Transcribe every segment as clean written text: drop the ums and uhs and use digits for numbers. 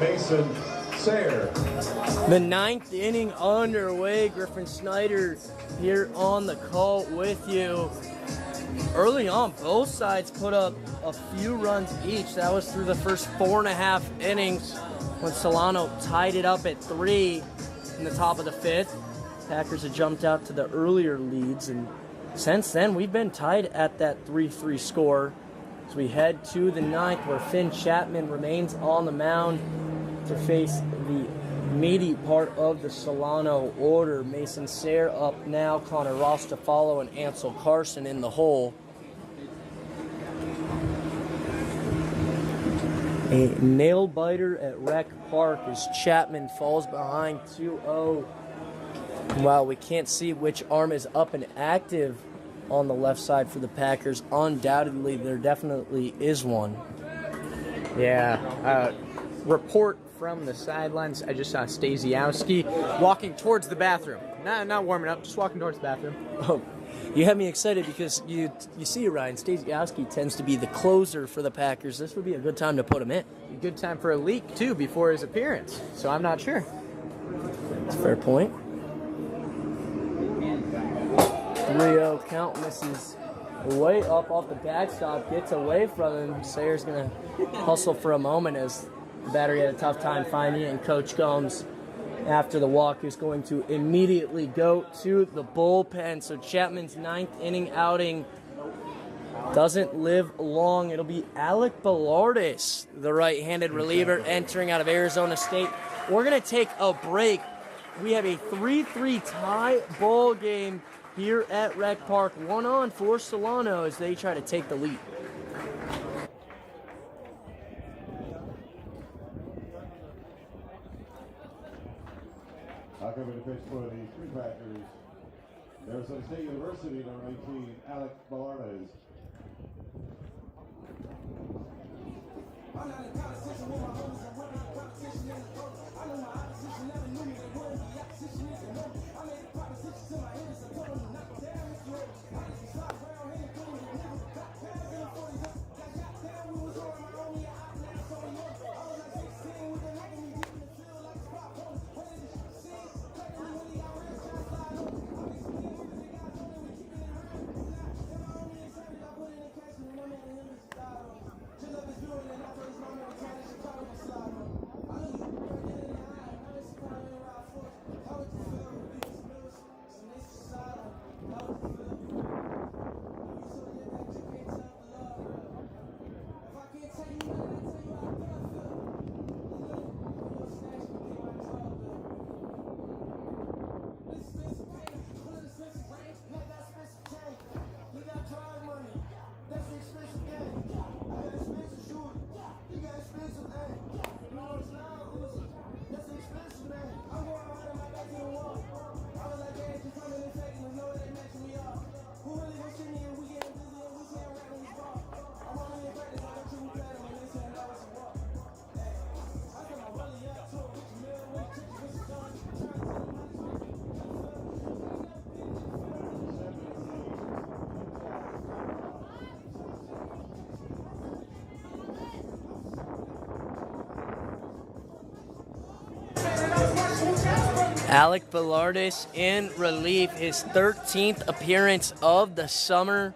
Mason Sayre. The 9th inning underway. Griffin Snyder here on the call with you. Early on, both sides put up a few runs each. That was through the first 4.5 innings when Solano tied it up at 3 in the top of the 5th. Packers had jumped out to the earlier leads, and since then we've been tied at that 3-3 score. As we head to the 9th, where Finn Chapman remains on the mound to face the meaty part of the Solano order. Mason Sayre up now, Connor Ross to follow, and Ansel Carson in the hole. A nail biter at Rec Park as Chapman falls behind 2-0. While we can't see which arm is up and active on the left side for the Packers, undoubtedly there definitely is one. Yeah, report from the sidelines. I just saw Stasiowski walking towards the bathroom. Not warming up, just walking towards the bathroom. Oh, you have me excited because you see, Ryan, Stasiowski tends to be the closer for the Packers. This would be a good time to put him in. A good time for a leak, too, before his appearance. So I'm not sure. That's a fair point. 3-0 count, misses way up off the backstop, gets away from him. Sayre's going to hustle for a moment as the battery had a tough time finding it, and Coach Gomes, after the walk, is going to immediately go to the bullpen. So Chapman's 9th inning outing doesn't live long. It'll be Alec Bellardis, the right-handed reliever, entering out of Arizona State. We're going to take a break. We have a 3-3 tie ball game here at Rec Park. 1 on for Solano as they try to take the lead. Coming to pitch for the three Packers, Arizona State University, number 18, Alec Bellardis. Alec Bellardis in relief, his 13th appearance of the summer.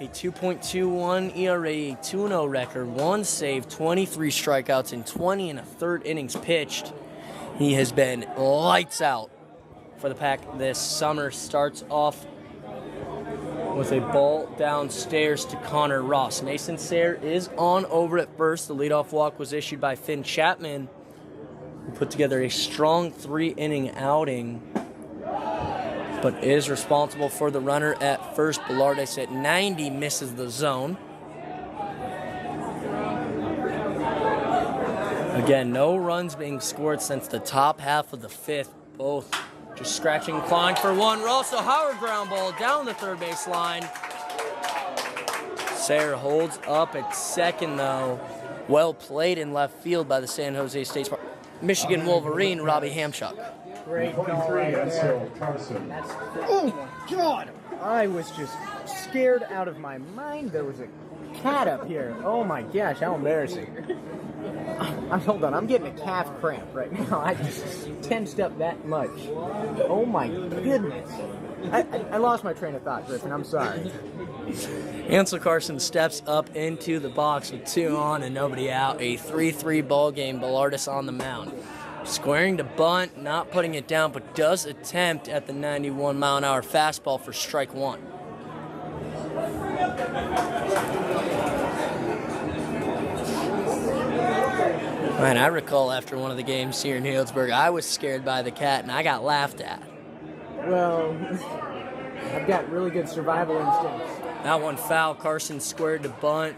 A 2.21 ERA, a 2-0 record, 1 save, 23 strikeouts, and 20 1/3 innings pitched. He has been lights out for the Pack this summer. Starts off with a ball downstairs to Connor Ross. Mason Sayre is on over at first. The leadoff walk was issued by Finn Chapman, who put together a strong 3-inning outing, but is responsible for the runner at first. Bellardis at 90 misses the zone. Again, no runs being scored since the top half of the 5th. Both just scratching and clawing for one. Ross, a Howard ground ball down the third base line. Sayre holds up at second, though. Well played in left field by the San Jose State Michigan Wolverine, Robbie Hamshock. Great call right there. Oh, my God. I was just scared out of my mind. There was a cat up here. Oh my gosh, how embarrassing. Hold on, I'm getting a calf cramp right now. I just tensed up that much. Oh my goodness. I lost my train of thought, Griffin. I'm sorry. Ansel Carson steps up into the box with 2 on and nobody out. A 3-3 ball game. Bellardus on the mound. Squaring to bunt, not putting it down, but does attempt at the 91-mile-an-hour fastball for strike 1. Man, I recall after one of the games here in Healdsburg, I was scared by the cat and I got laughed at. Well, I've got really good survival instincts. That one foul. Carson squared to bunt,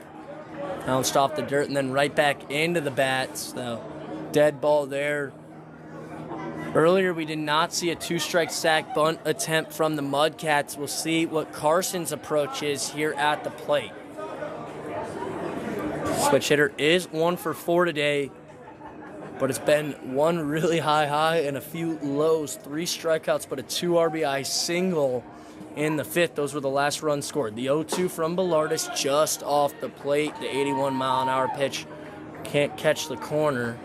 bounced off the dirt, and then right back into the bats. The dead ball there. Earlier, we did not see a 2-strike sack bunt attempt from the Mudcats. We'll see what Carson's approach is here at the plate. Switch hitter is 1 for 4 today, but it's been one really high and a few lows. 3 strikeouts, but a 2 RBI single in the 5th. Those were the last runs scored. The 0-2 from Bellardus just off the plate. The 81-mile-an-hour pitch can't catch the corner.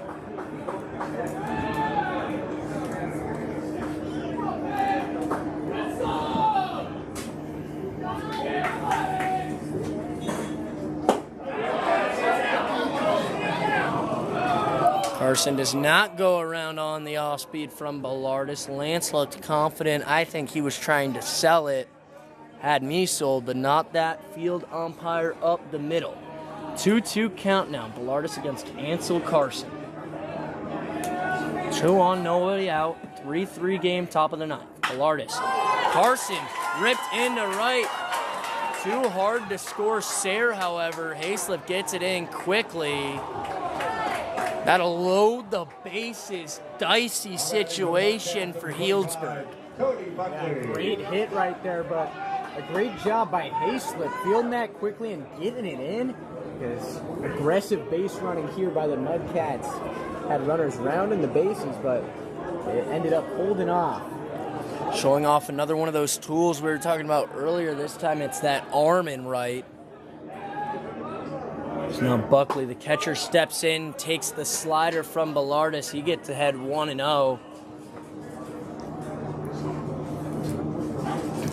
Carson does not go around on the off-speed from Bellardus. Lance looked confident. I think he was trying to sell it. Had me sold, but not that field umpire up the middle. 2-2 count now. Bellardus against Ansel Carson. 2 on, nobody out. 3-3 game, top of the 9th. Bellardus. Carson ripped into right. Too hard to score Sayre, however. Hayslip gets it in quickly. That'll load the bases. Dicey situation for Healdsburg. Yeah, great hit right there, but a great job by Hayslip fielding that quickly and getting it in. Because aggressive base running here by the Mudcats had runners rounding the bases, but it ended up holding off. Showing off another one of those tools we were talking about earlier. This time it's that arm in right. So now Buckley, the catcher, steps in, takes the slider from Bellardus. He gets ahead 1-0.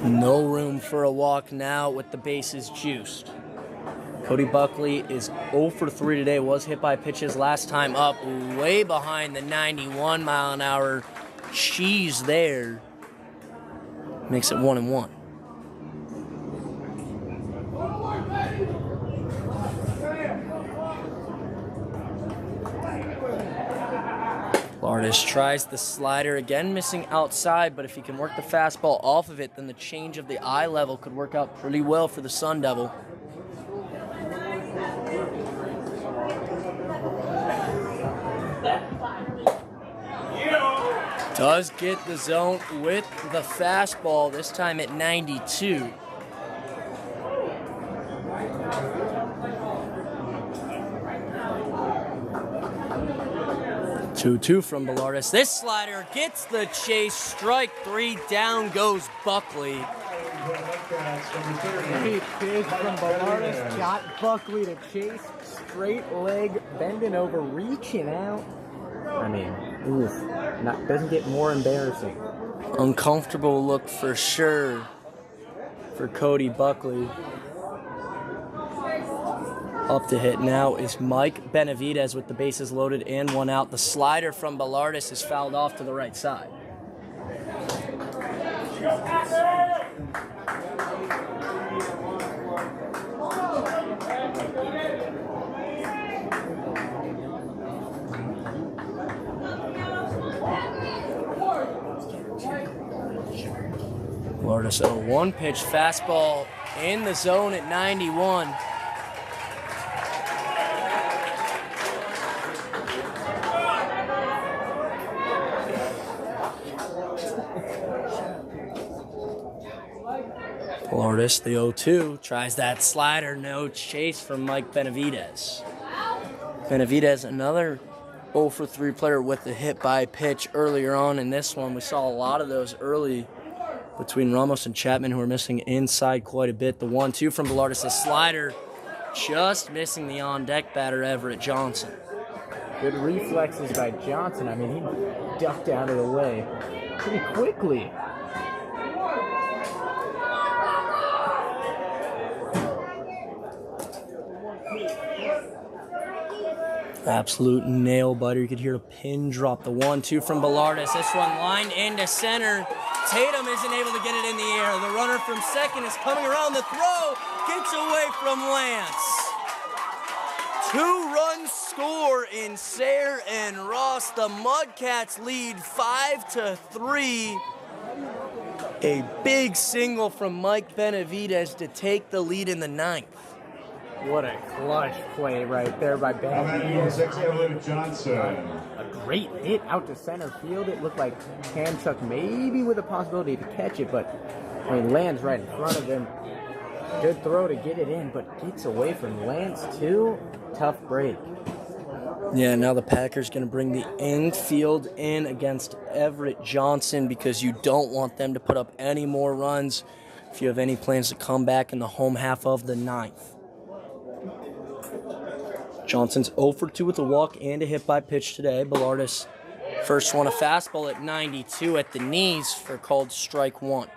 No room for a walk now with the bases juiced. Cody Buckley is 0 for 3 today. Was hit by pitches last time up, way behind the 91-mile-an-hour cheese there. Makes it 1-1. Bellardus tries the slider again, missing outside, but if he can work the fastball off of it, then the change of the eye level could work out pretty well for the Sun Devil. Does get the zone with the fastball, this time at 92. Two from Bellardus. This slider gets the chase. Strike 3. Down goes Buckley. Great pitch from Bellardus. Got Buckley to chase. Straight leg, bending over, reaching out. I mean, doesn't get more embarrassing. Uncomfortable look for sure for Cody Buckley. Up to hit now is Mike Benavidez with the bases loaded and 1 out. The slider from Bellardus is fouled off to the right side. Bellardus, a 1-pitch fastball in the zone at 91. Bellardus, the 0-2, tries that slider, no chase from Mike Benavidez. Benavidez, another 0 for 3 player with the hit by pitch earlier on in this one. We saw a lot of those early between Ramos and Chapman, who are missing inside quite a bit. The 1-2 from Bellardus, a slider just missing the on-deck batter, Everett Johnson. Good reflexes by Johnson. I mean, he ducked out of the way pretty quickly. Absolute nail biter. You could hear a pin drop. The 1-2 from Bellardis. This one lined into center. Tatum isn't able to get it in the air. The runner from second is coming around the throw. Gets away from Lance. 2-run score in Sayre and Ross. The Mudcats lead 5-3. A big single from Mike Benavidez to take the lead in the 9th. What a clutch play right there by Benavidez. Everett Johnson. A great hit out to center field. It looked like Hamchuck maybe with a possibility to catch it, but I mean, lands right in front of him. Good throw to get it in, but gets away from Lance too. Tough break. Yeah, now the Packers going to bring the infield in against Everett Johnson because you don't want them to put up any more runs if you have any plans to come back in the home half of the 9th. Johnson's 0 for 2 with a walk and a hit by pitch today. Bellardis first one a fastball at 92 at the knees for called strike 1.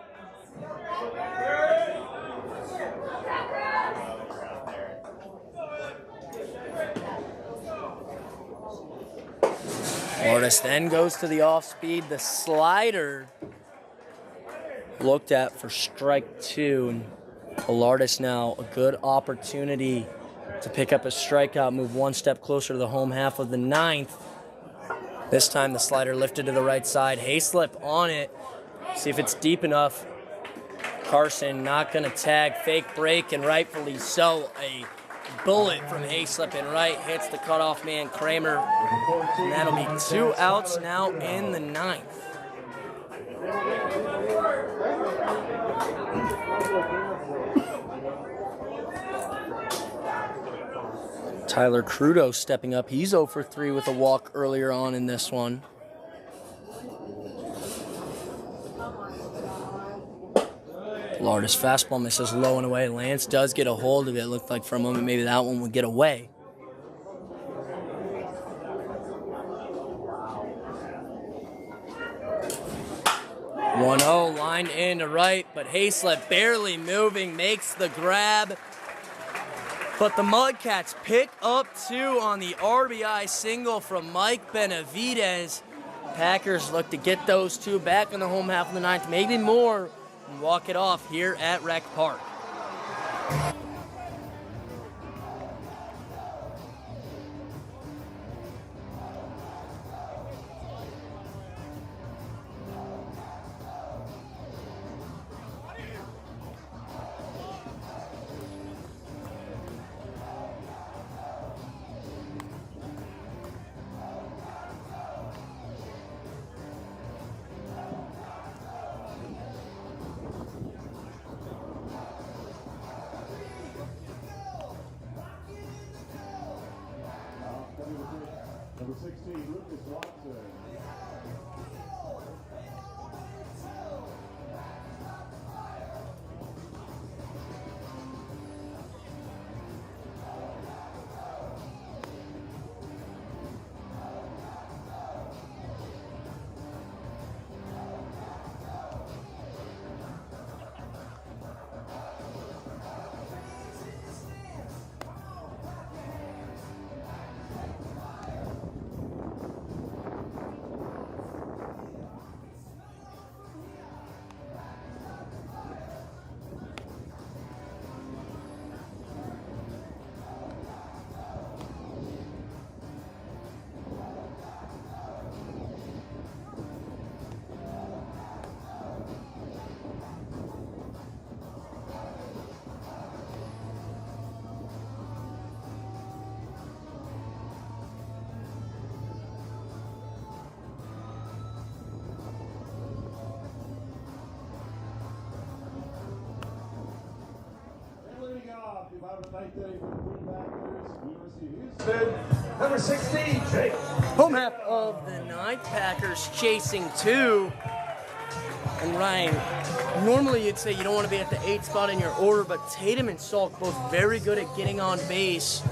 Bellardis then goes to the off speed. The slider looked at for strike 2. And Bellardis now a good opportunity to pick up a strikeout, move one step closer to the home half of the 9th. This time the slider lifted to the right side. Hayslip on it. See if it's deep enough. Carson not going to tag. Fake break, and rightfully so. A bullet from Hayslip in right hits the cutoff man Kramer. And that'll be 2 outs now in the 9th. Tyler Crudo stepping up. He's 0 for 3 with a walk earlier on in this one. Bellardis fastball misses low and away. Lance does get a hold of it. Looked like for a moment maybe that one would get away. One 1-0 lined into right, but Hayslip barely moving, makes the grab. But the Mudcats pick up 2 on the RBI single from Mike Benavidez. Packers look to get those 2 back in the home half of the 9th, maybe more, and walk it off here at Rec Park. Number 16, Lucas Watson. Number 16, Jake. Home half of the 9th, Packers chasing 2. and Ryan, normally you'd say you don't want to be at the 8th spot in your order, but Tatum and Salk both very good at getting on base.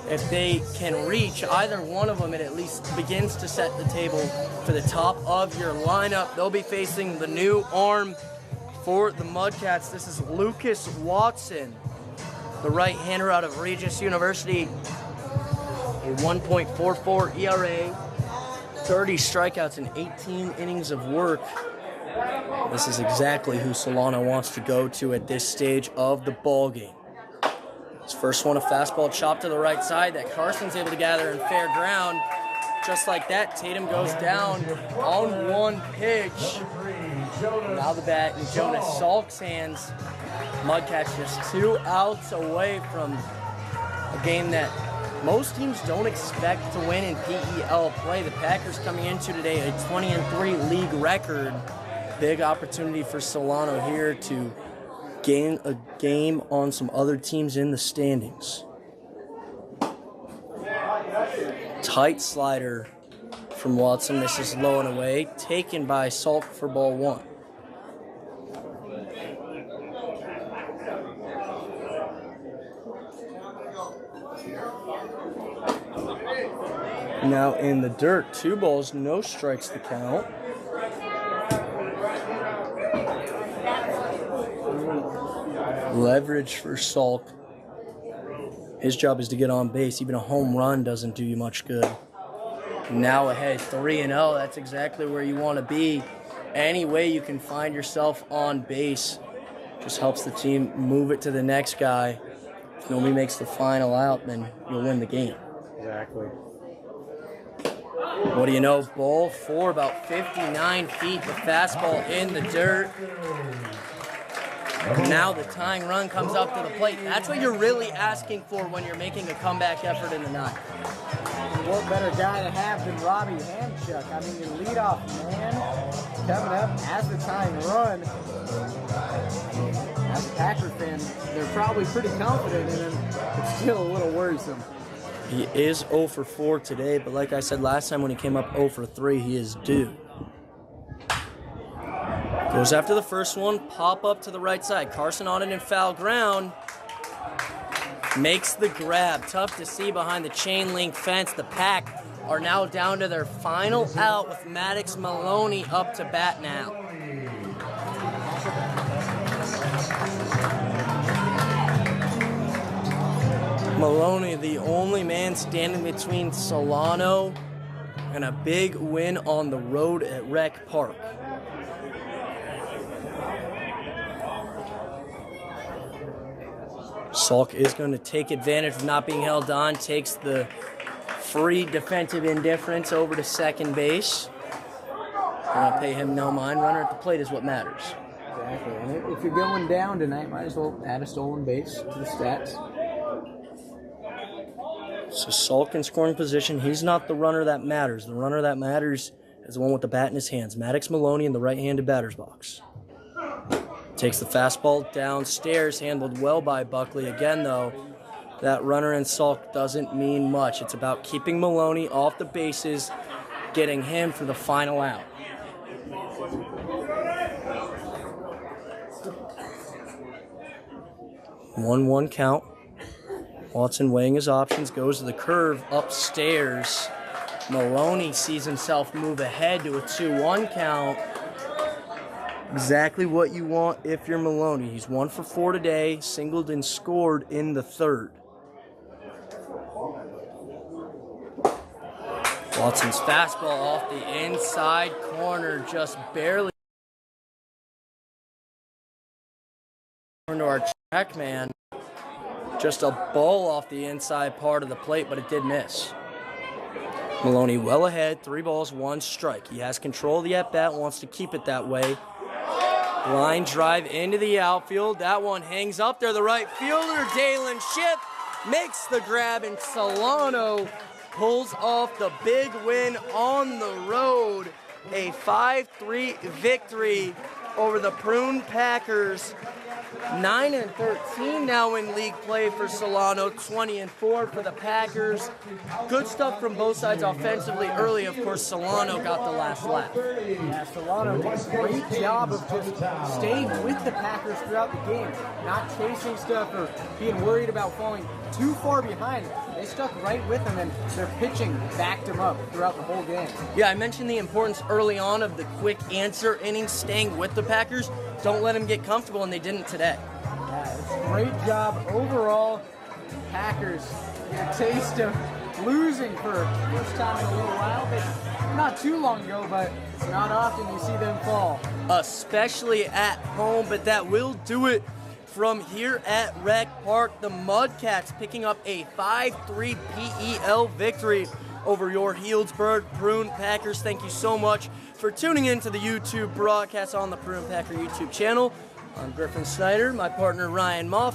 If they can reach either one of them, it at least begins to set the table for the top of your lineup. They'll be facing the new arm for the Mudcats. This is Lucas Watson, the right-hander out of Regis University. A 1.44 ERA, 30 strikeouts in 18 innings of work. This is exactly who Solano wants to go to at this stage of the ballgame. His first one, a fastball chopped to the right side that Carson's able to gather in fair ground. Just like that, Tatum goes down on one pitch. Now the bat in Jonas Salk's hands. Mudcats just 2 outs away from a game that most teams don't expect to win in PEL play. The Packers coming into today a 20-3 league record. Big opportunity for Solano here to gain a game on some other teams in the standings. Tight slider from Watson. This is low and away. Taken by Salk for ball 1. Now in the dirt, 2 balls, no strikes to count. Leverage for Salk. His job is to get on base. Even a home run doesn't do you much good. Now ahead 3-0. That's exactly where you want to be. Any way you can find yourself on base just helps the team move it to the next guy. If nobody makes the final out, then you'll win the game. Exactly. What do you know? Ball 4, about 59 feet. The fastball in the dirt. Now the tying run comes up to the plate. That's what you're really asking for when you're making a comeback effort in the ninth. What better guy to have than Robbie Hamchuk? I mean, your leadoff man coming up as the tying run. As a Packer fan, they're probably pretty confident in him, but still a little worrisome. He is 0 for 4 today, but like I said last time when he came up 0 for 3, he is due. Goes after the first one, pop up to the right side. Carson on it in foul ground. Makes the grab. Tough to see behind the chain link fence. The Pack are now down to their final out with Maddox Maloney up to bat now. Maloney, the only man standing between Solano and a big win on the road at Rec Park. Salk is going to take advantage of not being held on, takes the free defensive indifference over to second base. Going to pay him no mind. Runner at the plate is what matters. Exactly. And if you're going down tonight, might as well add a stolen base to the stats. So Salk in scoring position. He's not the runner that matters. The runner that matters is the one with the bat in his hands. Maddox Maloney in the right-handed batter's box. Takes the fastball downstairs, handled well by Buckley. Again, though, that runner in Salk doesn't mean much. It's about keeping Maloney off the bases, getting him for the final out. One count. Watson weighing his options, goes to the curve upstairs. Maloney sees himself move ahead to a 2-1 count. Exactly what you want if you're Maloney. He's 1 for 4 today, singled and scored in the third. Watson's fastball off the inside corner, just barely. To our track man. Just a ball off the inside part of the plate, but it did miss. Maloney well ahead, 3 balls, 1 strike. He has control of the at-bat, wants to keep it that way. Line drive into the outfield. That one hangs up there. The right fielder, Dalen Shipp, makes the grab, and Solano pulls off the big win on the road. A 5-3 victory over the Prune Packers 9-13 now in league play for Solano, 20-4 for the Packers. Good stuff from both sides offensively. Early, of course, Solano got the last laugh. Yeah, Solano did a great job of just staying with the Packers throughout the game, not chasing stuff or being worried about falling too far behind. They stuck right with them, and their pitching backed them up throughout the whole game. Yeah, I mentioned the importance early on of the quick answer innings, staying with the Packers. Don't let them get comfortable, and they didn't today. Yeah, it's a great job overall. Packers get a taste of losing for the first time in a little while. But not too long ago, but it's not often you see them fall. Especially at home, but that will do it from here at Rec Park. The Mudcats picking up a 5-3 PEL victory over your Healdsburg Prune Packers. Thank you so much for tuning in to the YouTube broadcast on the Prune Packer YouTube channel. I'm Griffin Snyder, my partner Ryan Moffett.